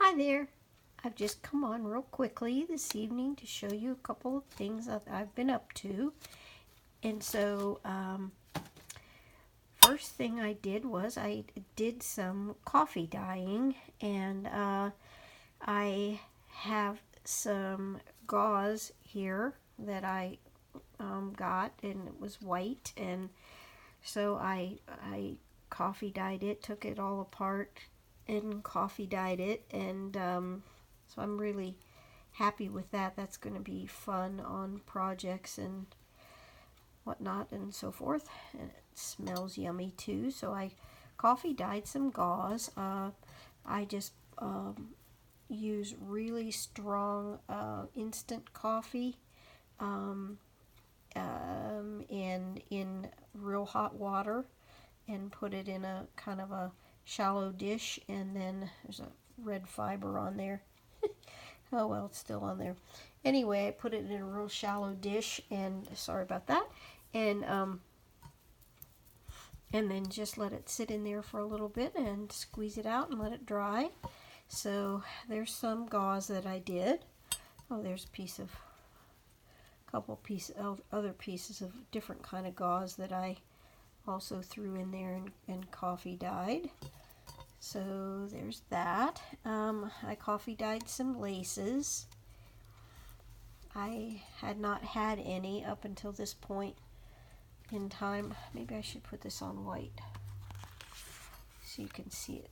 Hi there. I've just come on real quickly this evening to show you a couple of things that I've been up to. And so, first thing I did was I did some coffee dyeing, and I have some gauze here that I got, and it was white, and so I coffee dyed it, took it all apart, and coffee dyed it, and so I'm really happy with that. That's going to be fun on projects and whatnot and so forth. And it smells yummy too. So I coffee dyed some gauze. I just use really strong instant coffee and in real hot water, and put it in a kind of a shallow dish, and then there's a red fiber on there. Oh well, it's still on there. Anyway, I put it in a real shallow dish, and sorry about that, and then just let it sit in there for a little bit and squeeze it out and let it dry. So there's some gauze that I did. Oh, there's a couple pieces of other pieces of different kind of gauze that I also threw in there and coffee dyed. So there's that. I coffee dyed some laces. I had not had any up until this point in time. Maybe I should put this on white so you can see it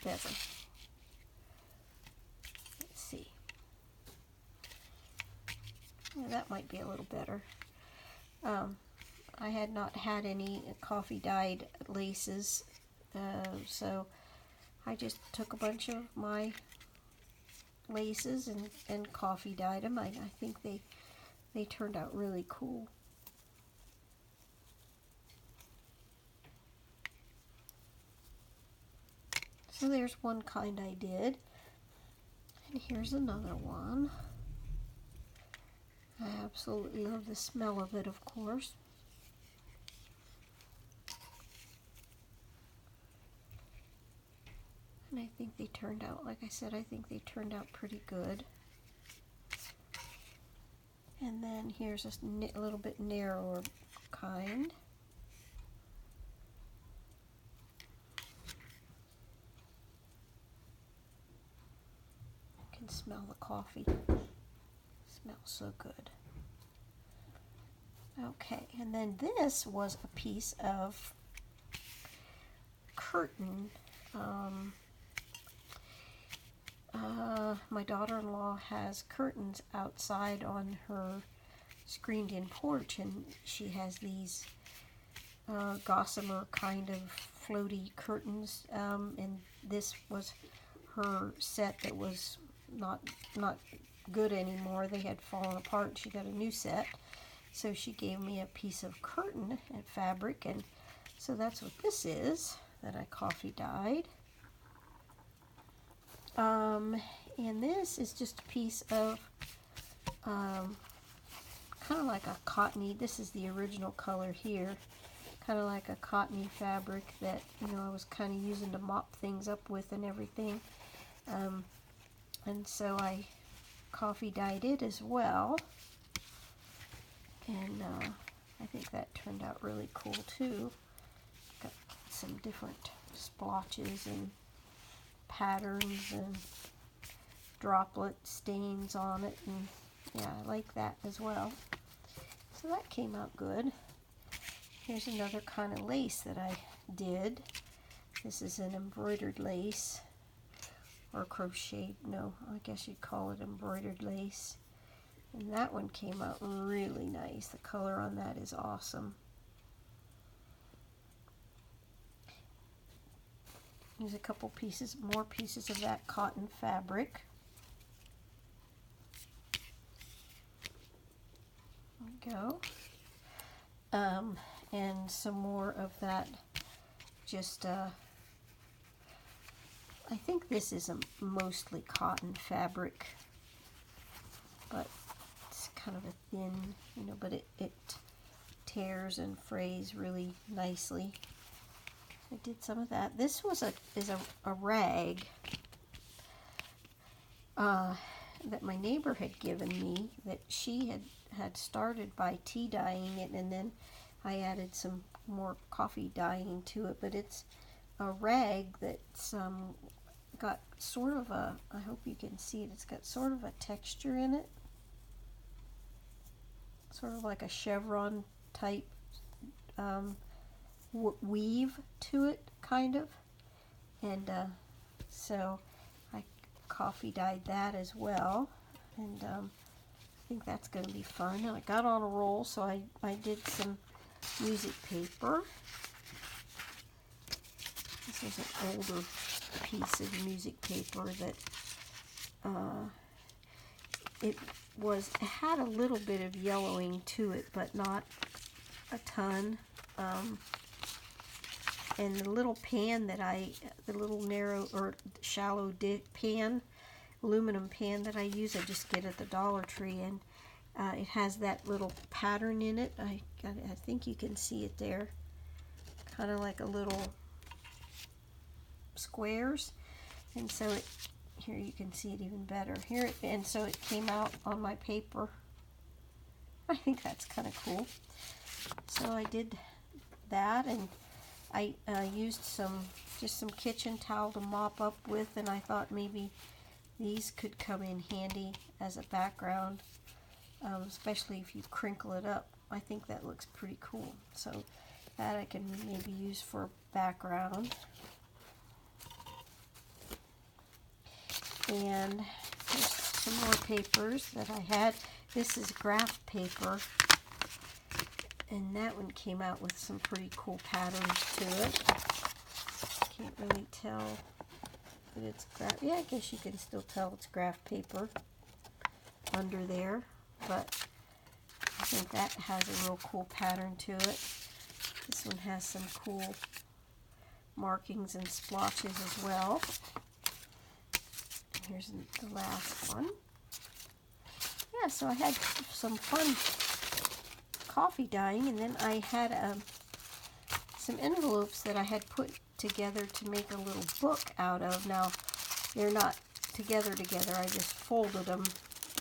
better. Let's see. Yeah, that might be a little better. I had not had any coffee dyed laces, so I just took a bunch of my laces and coffee dyed them. I think they turned out really cool. So there's one kind I did, and here's another one. I absolutely love the smell of it, of course. And I think they turned out, like I said, I think they turned out pretty good. And then here's a little bit narrower kind. I can smell the coffee. It smells so good. Okay, and then this was a piece of curtain. My daughter-in-law has curtains outside on her screened-in porch, and she has these gossamer kind of floaty curtains, and this was her set that was not good anymore. They had fallen apart. She got a new set, so she gave me a piece of curtain and fabric, and so that's what this is that I coffee dyed. And this is just a piece of kind of like a cottony. This is the original color here, kind of like a cottony fabric that, you know, I was kind of using to mop things up with and everything. And so I coffee dyed it as well, and I think that turned out really cool too. Got some different splotches and patterns and droplet stains on it, and yeah, I like that as well. So that came out good. Here's another kind of lace that I did. This is an embroidered lace, or crochet, no, I guess you'd call it embroidered lace. And that one came out really nice. The color on that is awesome. There's a couple pieces, more pieces of that cotton fabric. There we go. And some more of that, just, I think this is a mostly cotton fabric, but it's kind of a thin, you know, but it tears and frays really nicely. I did some of that. This was is a rag that my neighbor had given me, that she had started by tea dyeing it, and then I added some more coffee dyeing to it. But it's a rag that's got sort of a, I hope you can see it, it's got sort of a texture in it, sort of like a chevron type weave to it, kind of. And so I coffee dyed that as well, and I think that's going to be fun. And I got on a roll, so I did some music paper. This is an older piece of music paper that it had a little bit of yellowing to it, but not a ton. And the little pan that the little narrow or shallow pan, aluminum pan that I use, I just get at the Dollar Tree, and it has that little pattern in it. I think you can see it there, kind of like a little squares, and so here you can see it even better here, and so it came out on my paper. I think that's kind of cool. So I did that, and I used just some kitchen towel to mop up with, and I thought maybe these could come in handy as a background, especially if you crinkle it up. I think that looks pretty cool. So that I can maybe use for background. And there's some more papers that I had. This is graph paper, and that one came out with some pretty cool patterns to it. Can't really tell that it's graph. Yeah, I guess you can still tell it's graph paper under there, but I think that has a real cool pattern to it. This one has some cool markings and splotches as well. Here's the last one. Yeah, so I had some fun coffee dyeing, and then I had some envelopes that I had put together to make a little book out of. Now, they're not together. I just folded them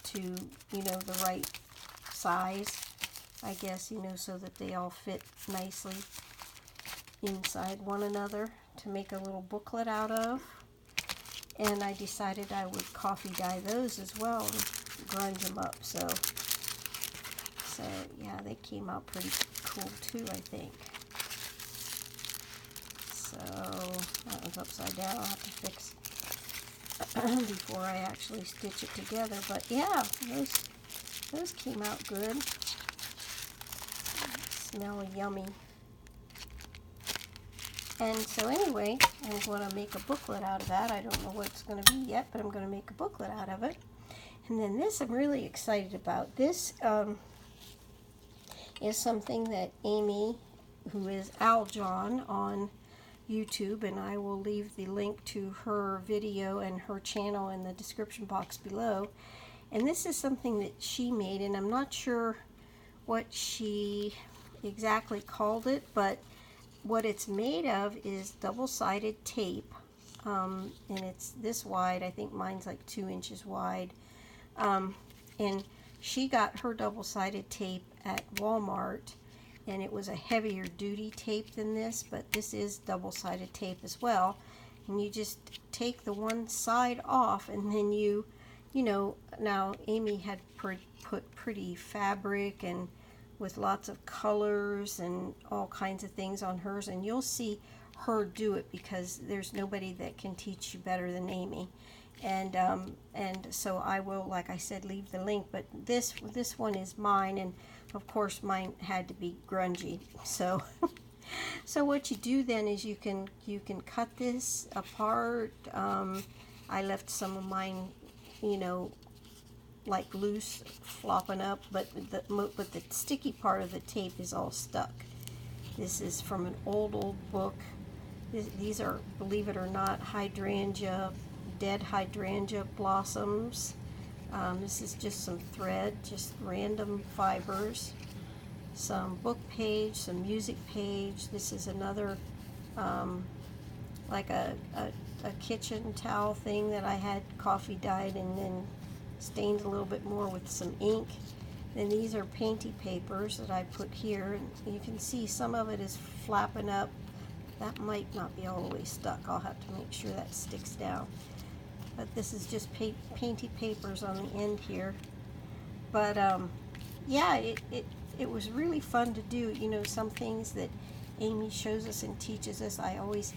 to, the right size, I guess, so that they all fit nicely inside one another to make a little booklet out of. And I decided I would coffee dye those as well and grunge them up. So yeah, they came out pretty cool too, I think. So that one's upside down. I'll have to fix before I actually stitch it together. But yeah, those came out good. Smell yummy. And so anyway, I'm going to make a booklet out of that. I don't know what it's going to be yet, but I'm going to make a booklet out of it. And then this I'm really excited about. This is something that Amy, who is Aljon on YouTube, and I will leave the link to her video and her channel in the description box below. And this is something that she made, and I'm not sure what she exactly called it, but what it's made of is double-sided tape, and it's this wide. I think mine's like 2 inches wide, and she got her double-sided tape at Walmart, and it was a heavier duty tape than this, but this is double-sided tape as well. And you just take the one side off, and then now Amy had put pretty fabric and with lots of colors and all kinds of things on hers, and you'll see her do it because there's nobody that can teach you better than Amy. And so I will, like I said, leave the link, but this one is mine, and of course mine had to be grungy. So so what you do then is you can cut this apart. I left some of mine, like loose, flopping up, but the sticky part of the tape is all stuck. This is from an old book. These are, believe it or not, dead hydrangea blossoms. This is just some thread, just random fibers, some book page, some music page. This is another like a a kitchen towel thing that I had coffee dyed and then stained a little bit more with some ink. Then these are painty papers that I put here, and you can see some of it is flapping up. That might not be all the way stuck. I'll have to make sure that sticks down. But this is just painty papers on the end here. But yeah, it was really fun to do. You know, some things that Amy shows us and teaches us, I always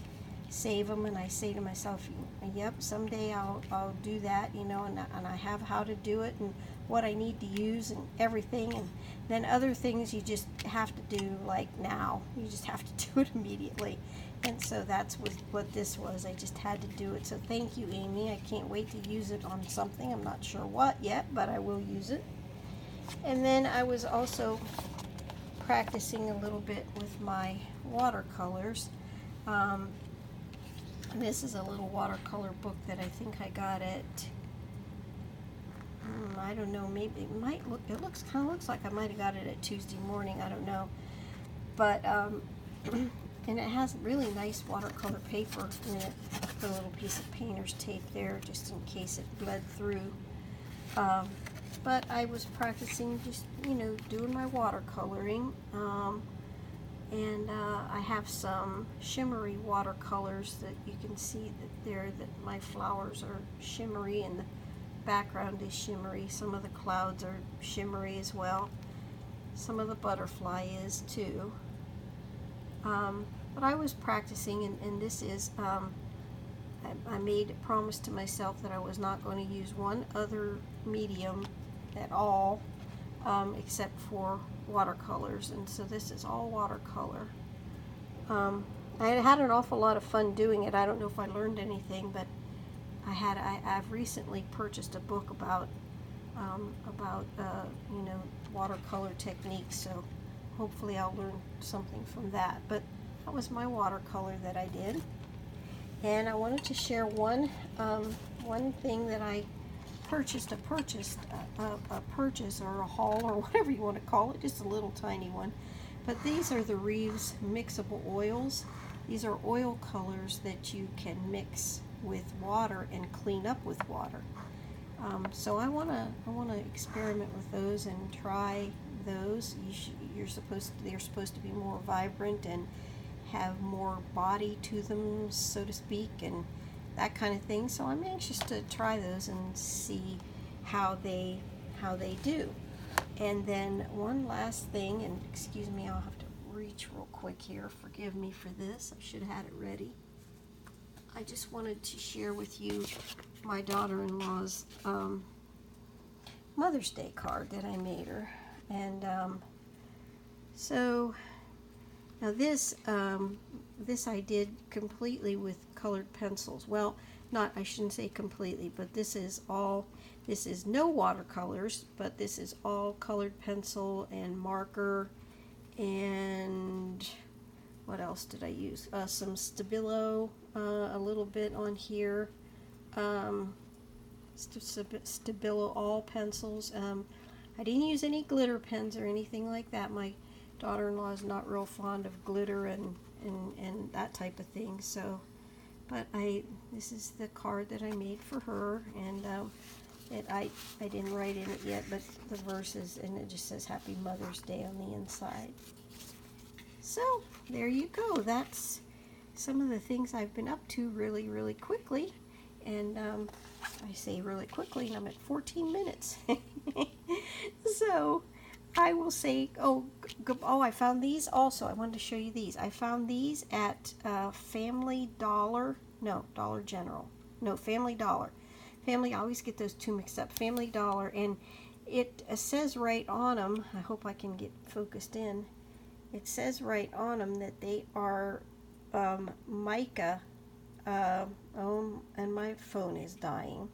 save them, and I say to myself, yep, someday I'll do that, you know, and I have how to do it and what I need to use and everything. And then other things you just have to do like now. You just have to do it immediately. And so that's what this was. I just had to do it. So thank you, Amy. I can't wait to use it on something. I'm not sure what yet, but I will use it. And then I was also practicing a little bit with my watercolors. This is a little watercolor book that I think I got at, I don't know, maybe it might look, it kind of looks like I might have got it at Tuesday Morning, I don't know. But, and it has really nice watercolor paper in it, a little piece of painter's tape there just in case it bled through. But I was practicing just, you know, doing my watercoloring. And I have some shimmery watercolors that you can see that my flowers are shimmery and the background is shimmery. Some of the clouds are shimmery as well. Some of the butterfly is too. But I was practicing, and this is, I made a promise to myself that I was not going to use one other medium at all, except for watercolors, and so this is all watercolor. I had an awful lot of fun doing it. I don't know if I learned anything, but I've recently purchased a book about you know, watercolor techniques, so hopefully I'll learn something from that. But that was my watercolor that I did, and I wanted to share one thing that I purchased, a purchase or a haul or whatever you want to call it, just a little tiny one. But these are the Reeves mixable oils. These are oil colors that you can mix with water and clean up with water. So I wanna experiment with those and try those. They're supposed to be more vibrant and have more body to them, so to speak, and that kind of thing. So I'm anxious to try those and see how they do. And then one last thing, and excuse me, I'll have to reach real quick here. Forgive me for this. I should have had it ready. I just wanted to share with you my daughter-in-law's Mother's Day card that I made her. And so now this I did completely with colored pencils. Well, I shouldn't say completely, but this is no watercolors, but this is all colored pencil and marker. And what else did I use? Some Stabilo, a little bit on here. Stabilo all pencils. I didn't use any glitter pens or anything like that. My daughter-in-law is not real fond of glitter and that type of thing. So, but this is the card that I made for her, and I didn't write in it yet, but the verses, and it just says Happy Mother's Day on the inside. So there you go. That's some of the things I've been up to really, really quickly, and I say really quickly, and I'm at 14 minutes. So I will say, I found these also. I wanted to show you these. I found these at Family Dollar. No, Dollar General. No, Family Dollar. I always get those two mixed up. Family Dollar, and it says right on them, I hope I can get focused in. It says right on them that they are mica. And my phone is dying.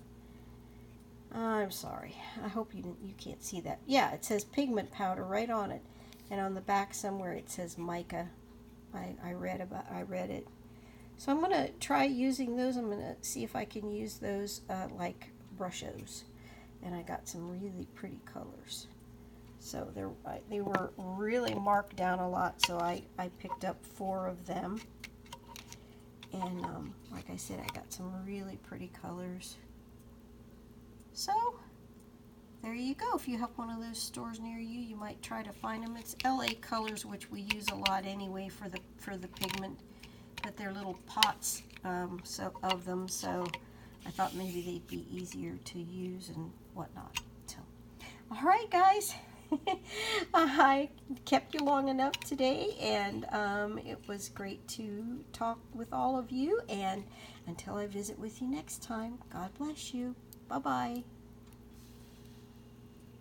I'm sorry. I hope you can't see that. Yeah, it says pigment powder right on it, and on the back somewhere it says mica. I read it. So I'm gonna try using those. I'm gonna see if I can use those like brushes, and I got some really pretty colors. So they were really marked down a lot, so I picked up 4 of them. And like I said, I got some really pretty colors. So there you go. If you have one of those stores near you, you might try to find them. It's LA Colors, which we use a lot anyway for the pigment, but they're little pots of them. So I thought maybe they'd be easier to use and whatnot. So, all right, guys. I kept you long enough today, and it was great to talk with all of you. And until I visit with you next time, God bless you. Bye-bye.